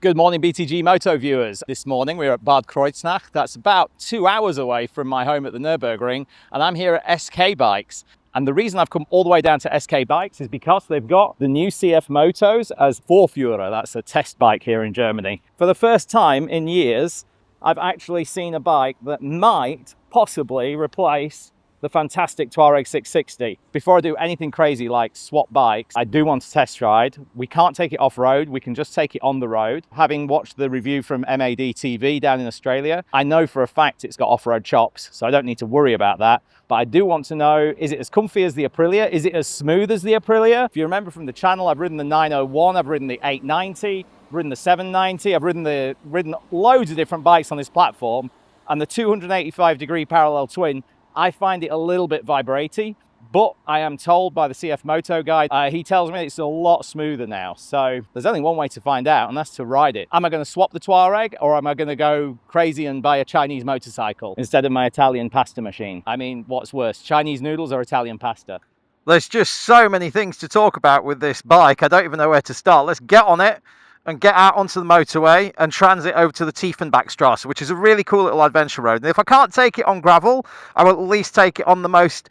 Good morning, BTGMoto viewers. This morning we're at Bad Kreuznach. That's about 2 hours away from my home at the Nürburgring, and I'm here at SK Bikes. And the reason I've come all the way down to SK Bikes is because they've got the new CFMotos as Vorführer. That's a test bike here in Germany. For the first time in years, I've actually seen a bike that might possibly replace the fantastic Tuareg 660. Before I do anything crazy like swap bikes, I do want to test ride. We can't take it off-road, we can just take it on the road. Having watched the review from MAD TV down in Australia, I know for a fact it's got off-road chops, so I don't need to worry about that. But I do want to know, is it as comfy as the Aprilia? Is it as smooth as the Aprilia? If you remember from the channel, I've ridden the 901, I've ridden the 890, I've ridden the 790, I've ridden loads of different bikes on this platform, and the 285-degree parallel twin, I find it a little bit vibratey, but I am told by the CFMoto guy, he tells me it's a lot smoother now. So there's only one way to find out, and that's to ride it. Am I going to swap the Tuareg, or am I going to go crazy and buy a Chinese motorcycle instead of my Italian pasta machine? I mean, what's worse, Chinese noodles or Italian pasta? There's just so many things to talk about with this bike. I don't even know where to start. Let's get on it and get out onto the motorway and transit over to the Tiefenbachstrasse, which is a really cool little adventure road. And if I can't take it on gravel, I will at least take it on the most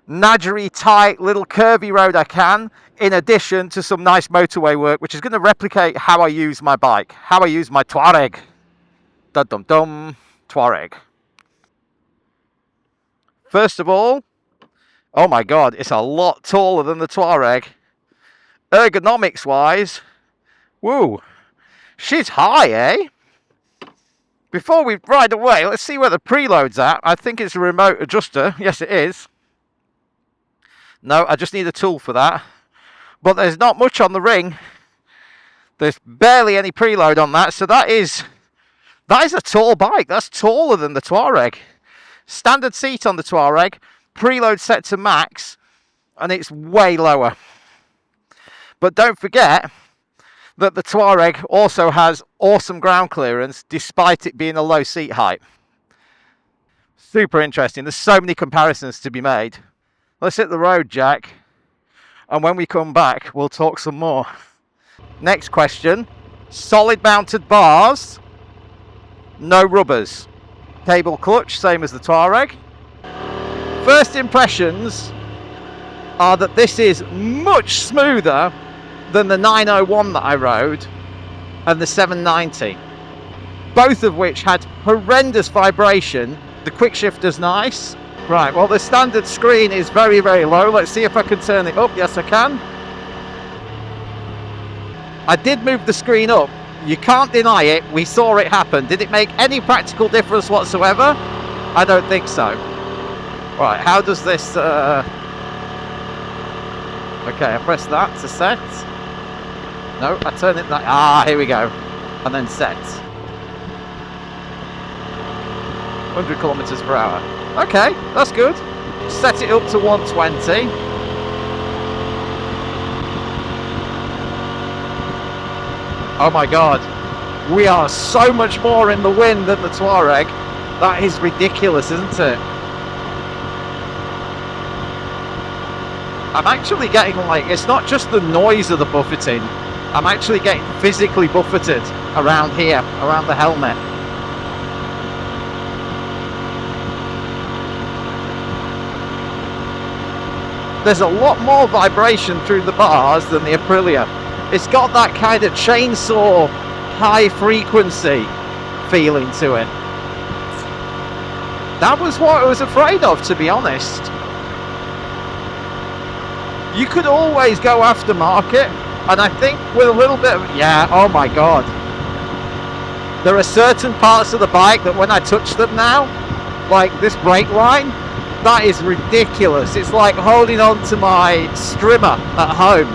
nadgery, tight, little curvy road I can, in addition to some nice motorway work, which is going to replicate how I use my bike, how I use my Tuareg. Dum-dum-dum, Tuareg. First of all, oh my God, it's a lot taller than the Tuareg. Ergonomics-wise, woo, she's high, eh? Before we ride away, let's see where the preload's at. I think it's a remote adjuster. Yes, it is. No, I just need a tool for that. But there's not much on the ring. There's barely any preload on that. So that is a tall bike. That's taller than the Tuareg. Standard seat on the Tuareg. Preload set to max. And it's way lower. But don't forget that the Tuareg also has awesome ground clearance despite it being a low seat height. Super interesting. There's so many comparisons to be made. Let's hit the road, Jack. And when we come back, we'll talk some more. Next question. Solid mounted bars. No rubbers. Cable clutch, same as the Tuareg. First impressions are that this is much smoother than the 901 that I rode and the 790, both of which had horrendous vibration. The quick shifter's nice. Right, well, the standard screen is very, very low. Let's see if I can turn it up. Yes, I can. I did move the screen up. You can't deny it. We saw it happen. Did it make any practical difference whatsoever? I don't think so. Right, how does this... Okay, I press that to set. No, I turn it that... here we go. And then set. 100 kilometers per hour. Okay, that's good. Set it up to 120. Oh my God. We are so much more in the wind than the Tuareg. That is ridiculous, isn't it? I'm actually getting like... It's not just the noise of the buffeting. I'm actually getting physically buffeted around here, around the helmet. There's a lot more vibration through the bars than the Aprilia. It's got that kind of chainsaw, high frequency feeling to it. That was what I was afraid of, to be honest. You could always go aftermarket. And I think with a little bit of... Yeah, oh my God. There are certain parts of the bike that when I touch them now, like this brake line, that is ridiculous. It's like holding on to my strimmer at home.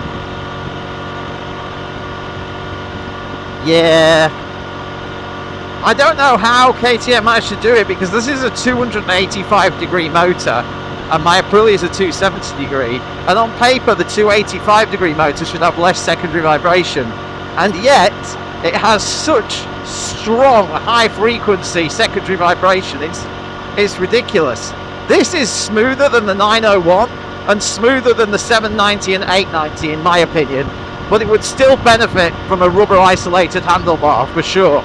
Yeah. I don't know how KTM managed to do it, because this is a 285-degree motor. And my Aprilia is a 270-degree, and on paper the 285-degree motor should have less secondary vibration, and yet it has such strong high-frequency secondary vibration. It's ridiculous. This is smoother than the 901 and smoother than the 790 and 890 in my opinion. but it would still benefit from a rubber isolated handlebar for sure.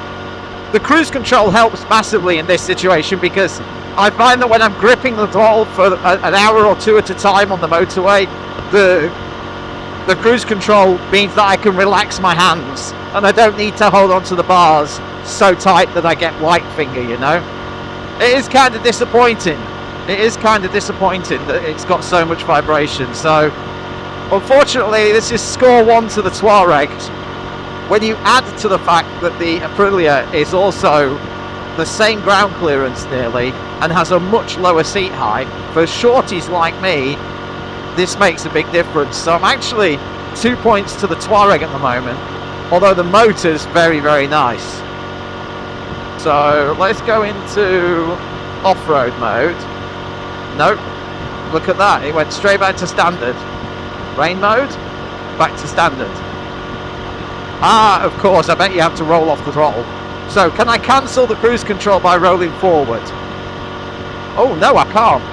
The cruise control helps massively in this situation because I find that when I'm gripping the throttle for an hour or two at a time on the motorway, the cruise control means that I can relax my hands and I don't need to hold onto the bars so tight that I get white finger, you know. It is kind of disappointing. It is kind of disappointing that it's got so much vibration. So unfortunately this is score 1 to the Tuareg. When you add to the fact that the Aprilia is also the same ground clearance nearly and has a much lower seat height, for shorties like me, this makes a big difference. So I'm actually 2 points to the Tuareg at the moment, although the motor's very, very nice. So let's go into off-road mode. Nope, look at that, it went straight back to standard. Rain mode, back to standard. Ah, of course, I bet you have to roll off the throttle. So, can I cancel the cruise control by rolling forward? Oh, no, I can't.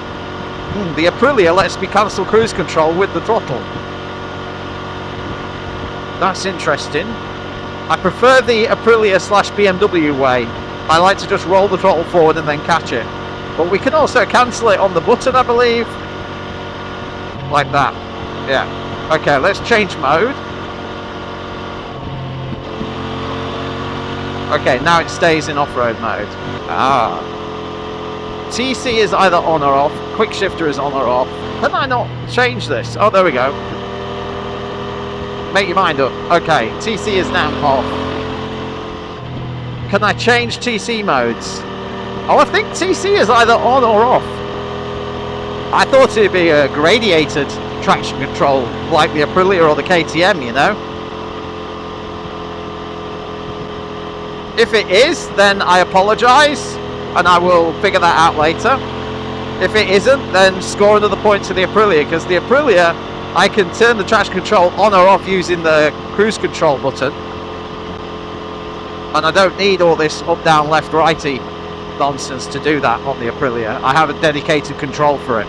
The Aprilia lets me cancel cruise control with the throttle. That's interesting. I prefer the Aprilia / BMW way. I like to just roll the throttle forward and then catch it. But we can also cancel it on the button, I believe. Like that. Yeah. Okay, let's change mode. Okay, now it stays in off-road mode. Ah. TC is either on or off. Quick shifter is on or off. Can I not change this? Oh, there we go. Make your mind up. Okay, TC is now off. Can I change TC modes? Oh, I think TC is either on or off. I thought it'd be a gradiated traction control like the Aprilia or the KTM, you know? If it is, then I apologise and I will figure that out later. If it isn't, then score another point to the Aprilia, because the Aprilia, I can turn the traction control on or off using the cruise control button, and I don't need all this up, down, left, righty nonsense to do that on the Aprilia. I have a dedicated control for it.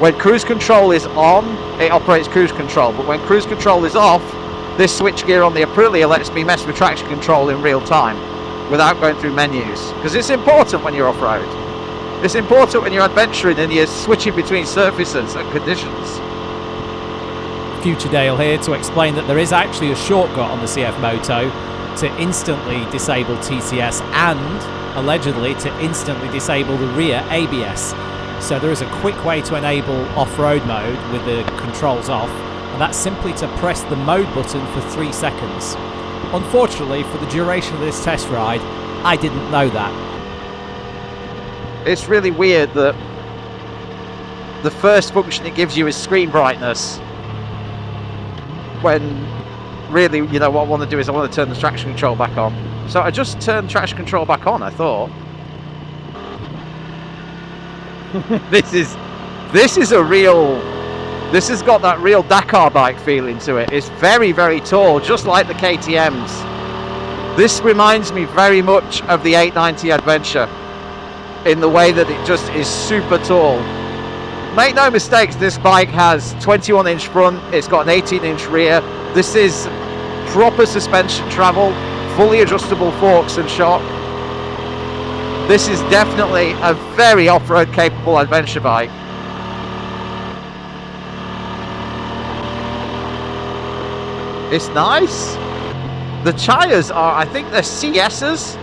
When cruise control is on, it operates cruise control, but when cruise control is off, this switchgear on the Aprilia lets me mess with traction control in real time without going through menus, because it's important when you're off-road. It's important when you're adventuring and you're switching between surfaces and conditions. Future Dale here to explain that there is actually a shortcut on the CFMoto to instantly disable TCS and allegedly to instantly disable the rear ABS. So there is a quick way to enable off-road mode with the controls off, and that's simply to press the mode button for 3 seconds. Unfortunately, for the duration of this test ride, I didn't know that. It's really weird that the first function it gives you is screen brightness, when really, you know, what I want to do is I want to turn the traction control back on. So I just turned traction control back on, I thought. This is a real... This has got that real Dakar bike feeling to it. It's very, very tall, just like the KTMs. This reminds me very much of the 890 Adventure in the way that it just is super tall. Make no mistakes, this bike has 21-inch front, it's got an 18-inch rear. This is proper suspension travel, fully adjustable forks and shock. This is definitely a very off-road capable adventure bike. It's nice. The tyres are, I think they're CS's,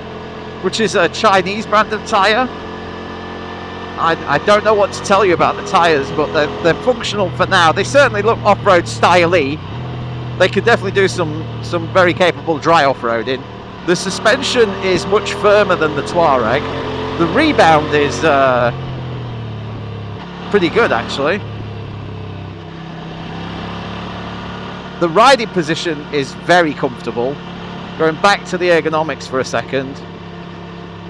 which is a Chinese brand of tyre. I don't know what to tell you about the tyres, but they're functional for now. They certainly look off-road style-y. They could definitely do some very capable dry off-roading. The suspension is much firmer than the Tuareg. The rebound is pretty good, actually. The riding position is very comfortable. Going back to the ergonomics for a second,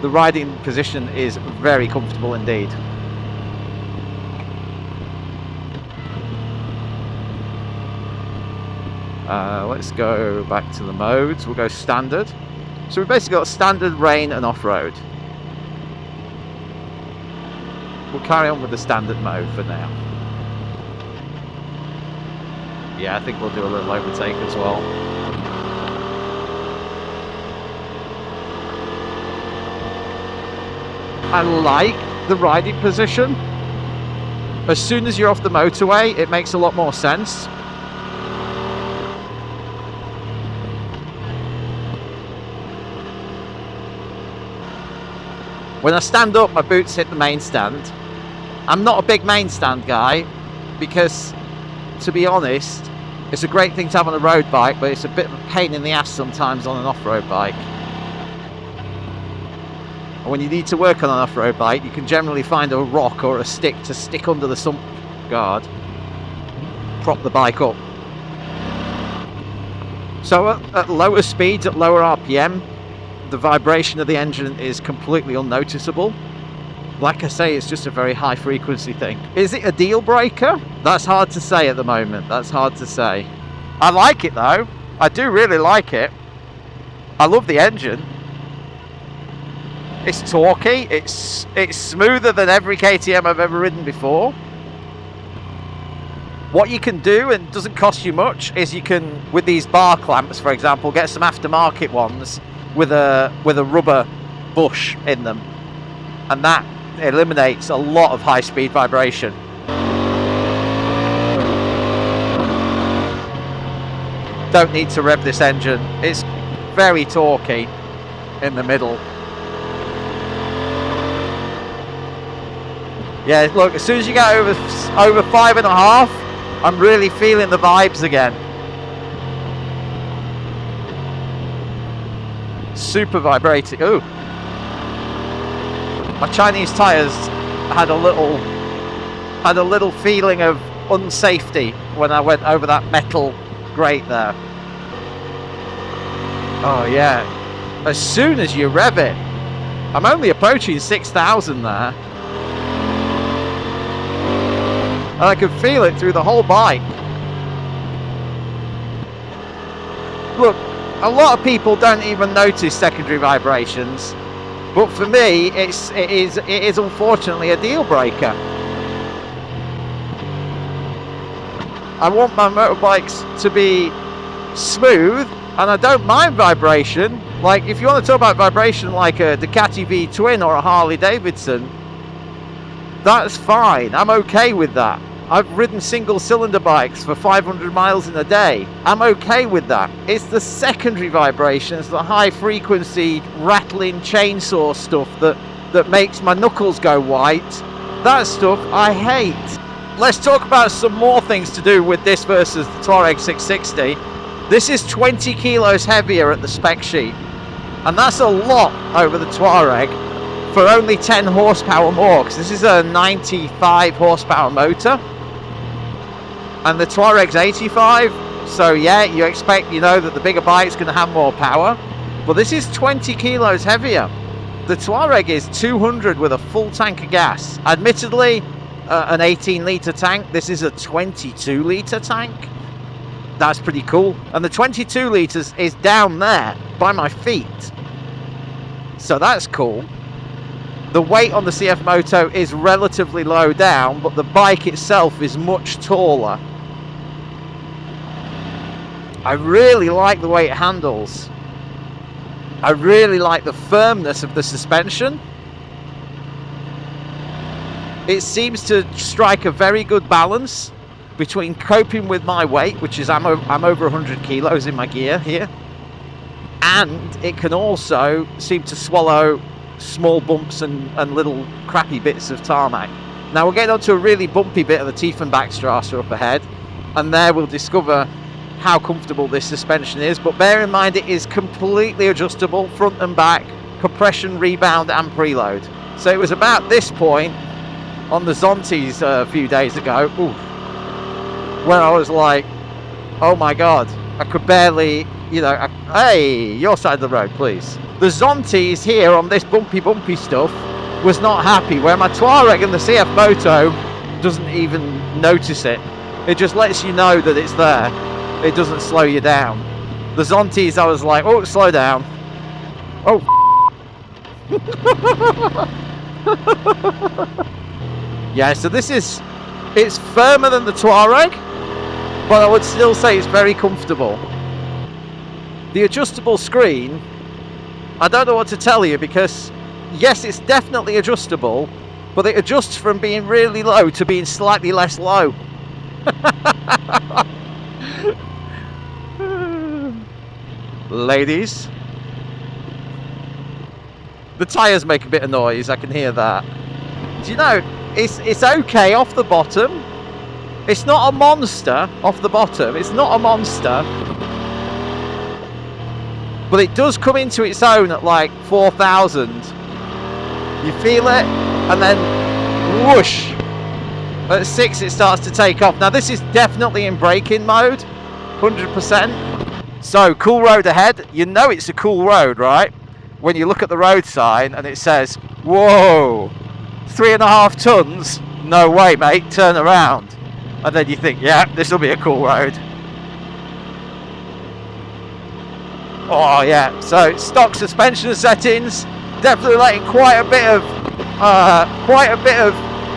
the riding position is very comfortable indeed. Let's go back to the modes. We'll go standard. So we've basically got standard, rain and off-road. We'll carry on with the standard mode for now. Yeah, I think we'll do a little overtake as well. I like the riding position. As soon as you're off the motorway, it makes a lot more sense. When I stand up, my boots hit the main stand. I'm not a big main stand guy because, to be honest, it's a great thing to have on a road bike, but it's a bit of a pain in the ass sometimes on an off-road bike. And when you need to work on an off-road bike, you can generally find a rock or a stick to stick under the sump guard, prop the bike up. So at lower speeds, at lower RPM, the vibration of the engine is completely unnoticeable. Like I say, it's just a very high frequency thing. Is it a deal breaker? That's hard to say at the moment. That's hard to say. I like it though. I do really like it. I love the engine. It's torquey. It's smoother than every KTM I've ever ridden before. What you can do, and doesn't cost you much, is you can, with these bar clamps, for example, get some aftermarket ones with a rubber bush in them, and that eliminates a lot of high speed vibration. Don't need to rev this engine. It's very torquey in the middle. Yeah, look, as soon as you get over 5.5, I'm really feeling the vibes again. Super vibrating. Ooh. My Chinese tyres had a little feeling of unsafety when I went over that metal grate there. Oh yeah. As soon as you rev it, I'm only approaching 6,000 there. And I can feel it through the whole bike. Look, a lot of people don't even notice secondary vibrations, but for me, it is unfortunately a deal breaker. I want my motorbikes to be smooth, and I don't mind vibration. Like, if you want to talk about vibration like a Ducati V Twin or a Harley Davidson, that's fine. I'm okay with that. I've ridden single cylinder bikes for 500 miles in a day. I'm okay with that. It's the secondary vibrations, the high frequency rattling chainsaw stuff that makes my knuckles go white. That stuff I hate. Let's talk about some more things to do with this versus the Tuareg 660. This is 20 kilos heavier at the spec sheet, and that's a lot over the Tuareg for only 10 horsepower more, because this is a 95 horsepower motor and the Tuareg's 85. So yeah, you expect, that the bigger bike's going to have more power, but this is 20 kilos heavier. The Tuareg is 200 with a full tank of gas. Admittedly, an 18 litre tank. This is a 22 litre tank. That's pretty cool. And the 22 litres is down there by my feet, so that's cool. The weight on the CFMoto is relatively low down, but the bike itself is much taller. I really like the way it handles. I really like the firmness of the suspension. It seems to strike a very good balance between coping with my weight, which is I'm over 100 kilos in my gear here, and it can also seem to swallow small bumps and little crappy bits of tarmac. Now we're getting onto a really bumpy bit of the Tiefenbachstrasse up ahead, and there we'll discover how comfortable this suspension is, but bear in mind it is completely adjustable front and back, compression, rebound and preload. So it was about this point on the Zontes a few days ago where I was like, oh my god, I could barely, hey, your side of the road please. The Zontes here on this bumpy stuff was not happy, where my Tuareg and the CFMoto doesn't even notice it. It just lets you know that it's there. It doesn't slow you down. The Zontes, I was like, oh, slow down. Oh. Yeah, so it's firmer than the Tuareg, but I would still say it's very comfortable. The adjustable screen, I don't know what to tell you, because yes, it's definitely adjustable, but it adjusts from being really low to being slightly less low. Ladies, the tyres make a bit of noise, I can hear that. Do you know, it's okay off the bottom. It's not a monster off the bottom, it's not a monster. But it does come into its own at like 4,000. You feel it, and then whoosh. At 6 it starts to take off. Now this is definitely in braking mode, 100%. So, cool road ahead. You know it's a cool road, right? When you look at the road sign and it says, whoa, 3.5 tons? No way, mate, turn around. And then you think, yeah, this will be a cool road. Oh yeah, so stock suspension settings, definitely letting quite a bit of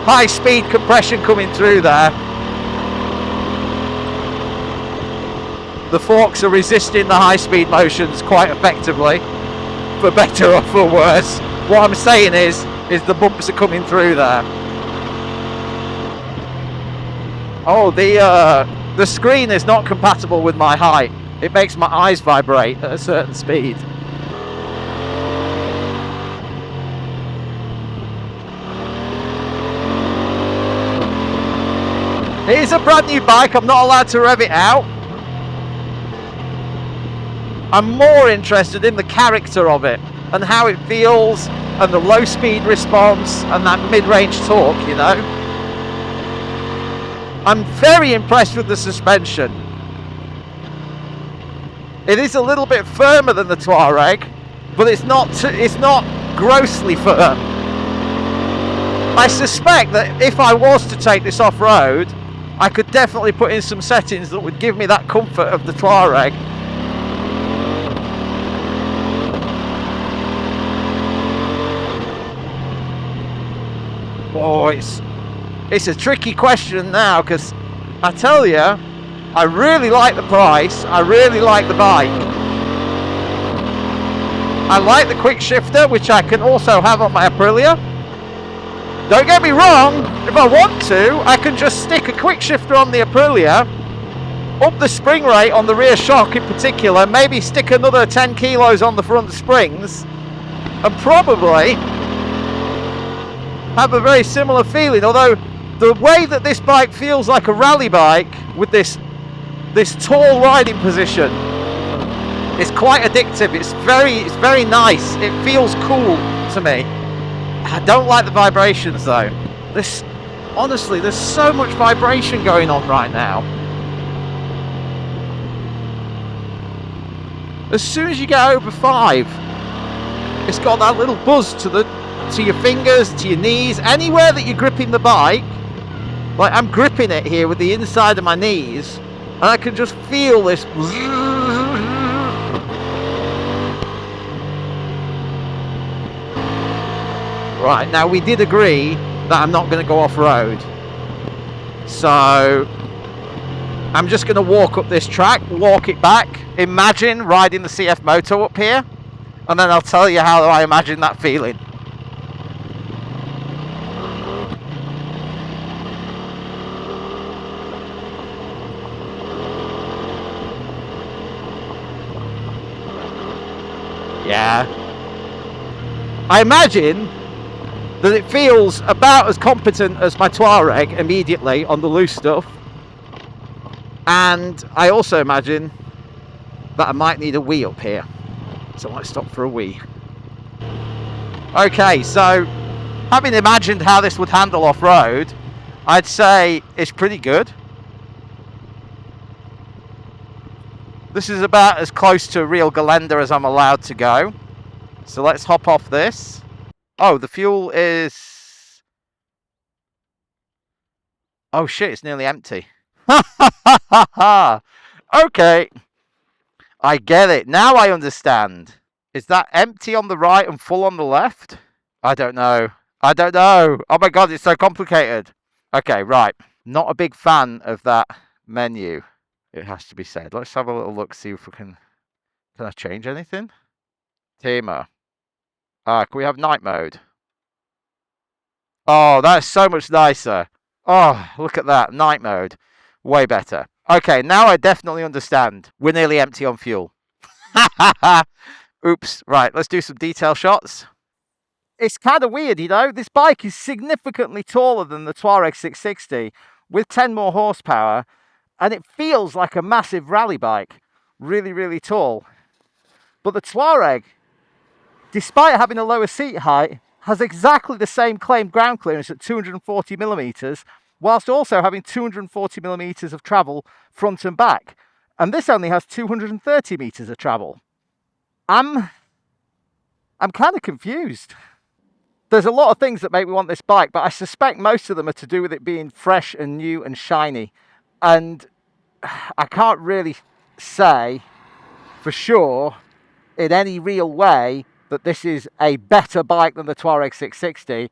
high-speed compression coming through there. The forks are resisting the high-speed motions quite effectively, for better or for worse. What I'm saying is the bumps are coming through there. Oh, the screen is not compatible with my height. It makes my eyes vibrate at a certain speed. It is a brand new bike, I'm not allowed to rev it out. I'm more interested in the character of it and how it feels and the low speed response and that mid-range torque, you know. I'm very impressed with the suspension. It is a little bit firmer than the Tuareg, but it's not grossly firm. I suspect that if I was to take this off-road, I could definitely put in some settings that would give me that comfort of the Tuareg. Oh, it's a tricky question now, because I tell you, I really like the price, I really like the bike. I like the quick shifter, which I can also have on my Aprilia. Don't get me wrong, if I want to, I can just stick a quick shifter on the Aprilia, up the spring rate on the rear shock in particular, maybe stick another 10 kilos on the front springs, and probably have a very similar feeling. Although the way that this bike feels like a rally bike with this tall riding position is quite addictive. It's very nice. It feels cool to me. I don't like the vibrations though. Honestly, there's so much vibration going on right now. As soon as you get over 5, it's got that little buzz to your fingers, to your knees, anywhere that you're gripping the bike. Like I'm gripping it here with the inside of my knees, and I can just feel this. Right, now we did agree that I'm not going to go off-road. So I'm just going to walk up this track, walk it back, imagine riding the CFMoto up here, and then I'll tell you how I imagine that feeling. Yeah. I imagine that it feels about as competent as my Tuareg immediately on the loose stuff. And I also imagine that I might need a wee up here. So I might stop for a wee. Okay, so having imagined how this would handle off-road, I'd say it's pretty good. This is about as close to a real Gelände as I'm allowed to go. So let's hop off this. Oh, the fuel is... Oh shit, it's nearly empty. Ha ha ha ha ha! Okay. I get it. Now I understand. Is that empty on the right and full on the left? I don't know. I don't know. Oh my god, it's so complicated. Okay, right. Not a big fan of that menu. It has to be said. Let's have a little look, see if we can I change anything? Tema. Can we have night mode? Oh, that's so much nicer. Oh, look at that. Night mode. Way better. Okay, now I definitely understand. We're nearly empty on fuel. Oops. Right, let's do some detail shots. It's kind of weird, you know. This bike is significantly taller than the Tuareg 660 with 10 more horsepower, and it feels like a massive rally bike. Really, really tall. But the Tuareg, despite having a lower seat height, has exactly the same claimed ground clearance at 240 millimeters, whilst also having 240 millimeters of travel front and back. And this only has 230 meters of travel. I'm kind of confused. There's a lot of things that make me want this bike, but I suspect most of them are to do with it being fresh and new and shiny. And I can't really say for sure in any real way that this is a better bike than the Tuareg 660,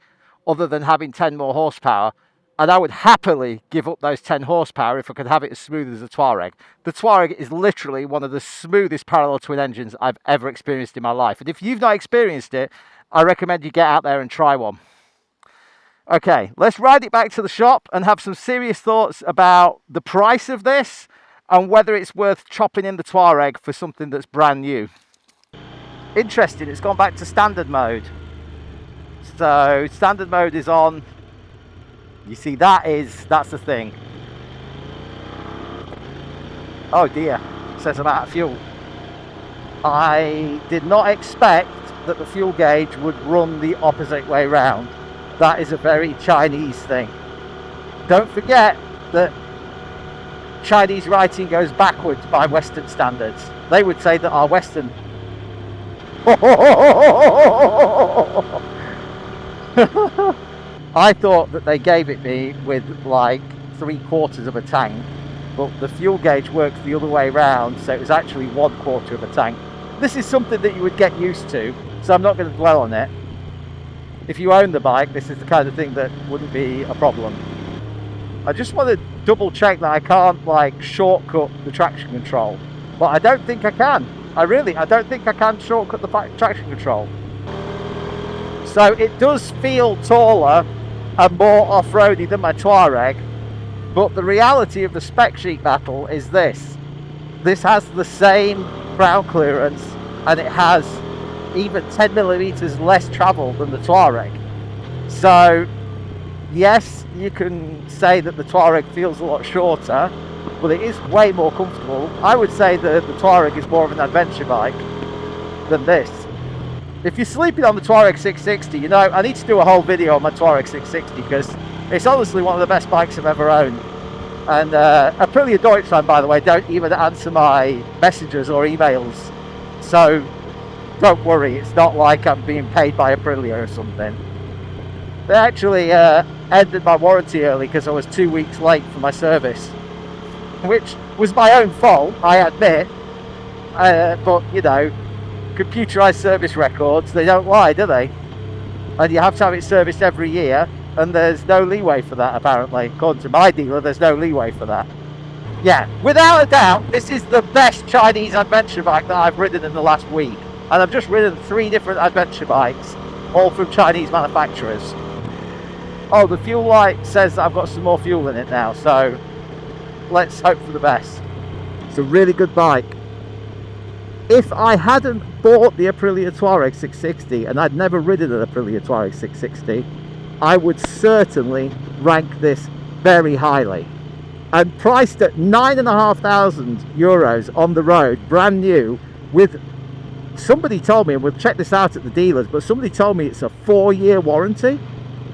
other than having 10 more horsepower. And I would happily give up those 10 horsepower if I could have it as smooth as the Tuareg. The Tuareg is literally one of the smoothest parallel twin engines I've ever experienced in my life. And if you've not experienced it, I recommend you get out there and try one. Okay, let's ride it back to the shop and have some serious thoughts about the price of this and whether it's worth chopping in the Tuareg for something that's brand new. Interesting, it's gone back to standard mode. So standard mode is on. You see, that's the thing. Oh dear, it says I'm out of fuel. I did not expect that the fuel gauge would run the opposite way round. That is a very Chinese thing. Don't forget that Chinese writing goes backwards by Western standards. They would say that our Western... I thought that they gave it me with like 3/4 of a tank, but the fuel gauge works the other way round, so it was actually 1/4 of a tank. This is something that you would get used to, so I'm not going to dwell on it. If you own the bike, this is the kind of thing that wouldn't be a problem. I just want to double check that I can't like shortcut the traction control, but I don't think I can. I don't think I can shortcut the traction control. So it does feel taller and more off-roady than my Tuareg, but the reality of the spec sheet battle is this. This has the same ground clearance and it has even 10 millimeters less travel than the Tuareg. So yes, you can say that the Tuareg feels a lot shorter, but it is way more comfortable. I would say that the Tuareg is more of an adventure bike than this. If you're sleeping on the Tuareg 660, you know, I need to do a whole video on my Tuareg 660 because it's honestly one of the best bikes I've ever owned. And Aprilia Deutschland, by the way, don't even answer my messages or emails. So don't worry, it's not like I'm being paid by Aprilia or something. They actually ended my warranty early because I was 2 weeks late for my service, which was my own fault, I admit. But, you know, computerized service records, they don't lie, do they? And you have to have it serviced every year, and there's no leeway for that, apparently. According to my dealer, there's no leeway for that. Yeah, without a doubt, this is the best Chinese adventure bike that I've ridden in the last week. And I've just ridden 3 different adventure bikes, all from Chinese manufacturers. Oh, the fuel light says that I've got some more fuel in it now, so let's hope for the best. It's a really good bike. If I hadn't bought the Aprilia Tuareg 660 and I'd never ridden an Aprilia Tuareg 660, I would certainly rank this very highly. And priced at €9,500 on the road, brand new, with, somebody told me, and we'll check this out at the dealers, but somebody told me it's a 4-year warranty.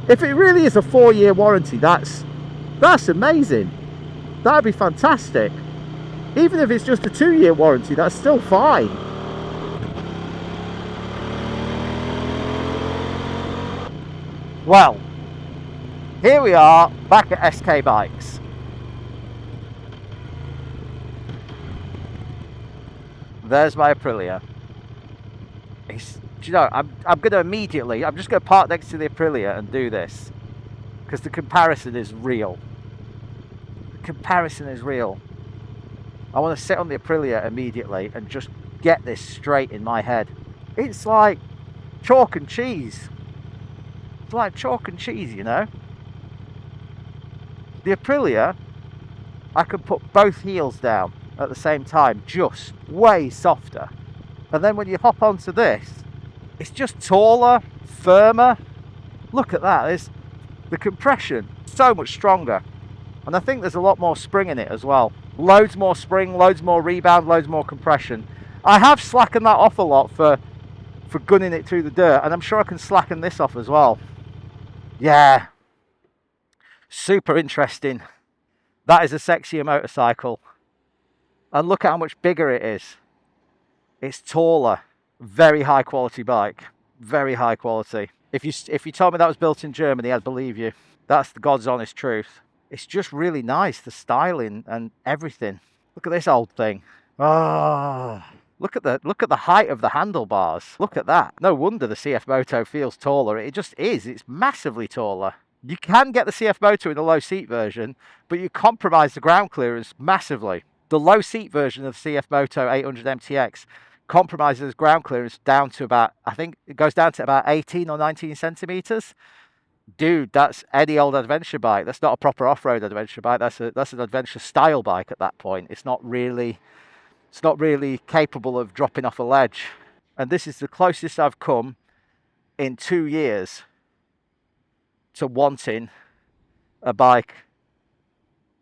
If it really is a 4-year warranty, that's amazing. That'd be fantastic. Even if it's just a 2-year warranty, that's still fine. Well, here we are back at SK Bikes. There's my Aprilia. Do you know, I'm going to immediately, I'm just going to park next to the Aprilia and do this, because the comparison is real. The comparison is real. I want to sit on the Aprilia immediately and just get this straight in my head. It's like chalk and cheese. It's like chalk and cheese, you know. The Aprilia, I can put both heels down at the same time, just way softer. And then when you hop onto this, it's just taller, firmer. Look at that, there's the compression, so much stronger. And I think there's a lot more spring in it as well. Loads more spring, loads more rebound, loads more compression. I have slackened that off a lot for gunning it through the dirt, and I'm sure I can slacken this off as well. Yeah, super interesting. That is a sexier motorcycle. And look at how much bigger it is. It's taller. Very high quality bike. Very high quality. If you told me that was built in Germany, I'd believe you. That's the God's honest truth. It's just really nice, the styling and everything. Look at this old thing. Oh, look at the height of the handlebars. Look at that. No wonder the CFMoto feels taller. It just is. It's massively taller. You can get the CFMoto in a low seat version, but you compromise the ground clearance massively. The low seat version of the CFMoto 800 MTX compromises ground clearance down to about, I think it goes down to about 18 or 19 centimeters. Dude, that's any old adventure bike. That's not a proper off-road adventure bike. That's an adventure style bike at that point. It's not really capable of dropping off a ledge. And this is the closest I've come in 2 years to wanting a bike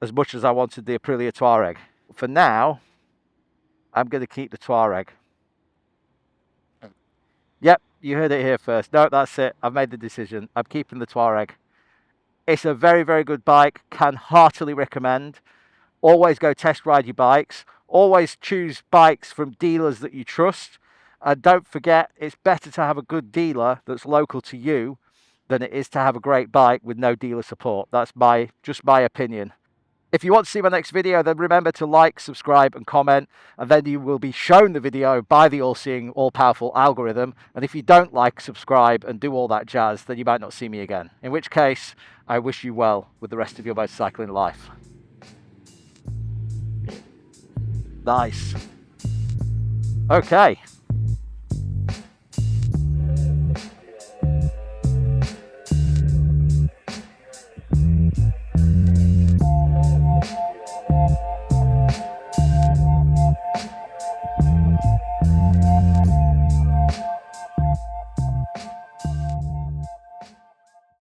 as much as I wanted the Aprilia Tuareg. For now, I'm going to keep the Tuareg. Yep, you heard it here first. No, that's it. I've made the decision. I'm keeping the Tuareg. It's a very, very good bike. Can heartily recommend. Always go test ride your bikes. Always choose bikes from dealers that you trust. And don't forget, it's better to have a good dealer that's local to you than it is to have a great bike with no dealer support. That's just my opinion. If you want to see my next video, then remember to like, subscribe and comment, and then you will be shown the video by the all-seeing, all-powerful algorithm. And if you don't like, subscribe and do all that jazz, then you might not see me again. In which case, I wish you well with the rest of your motorcycling life. Nice. Okay.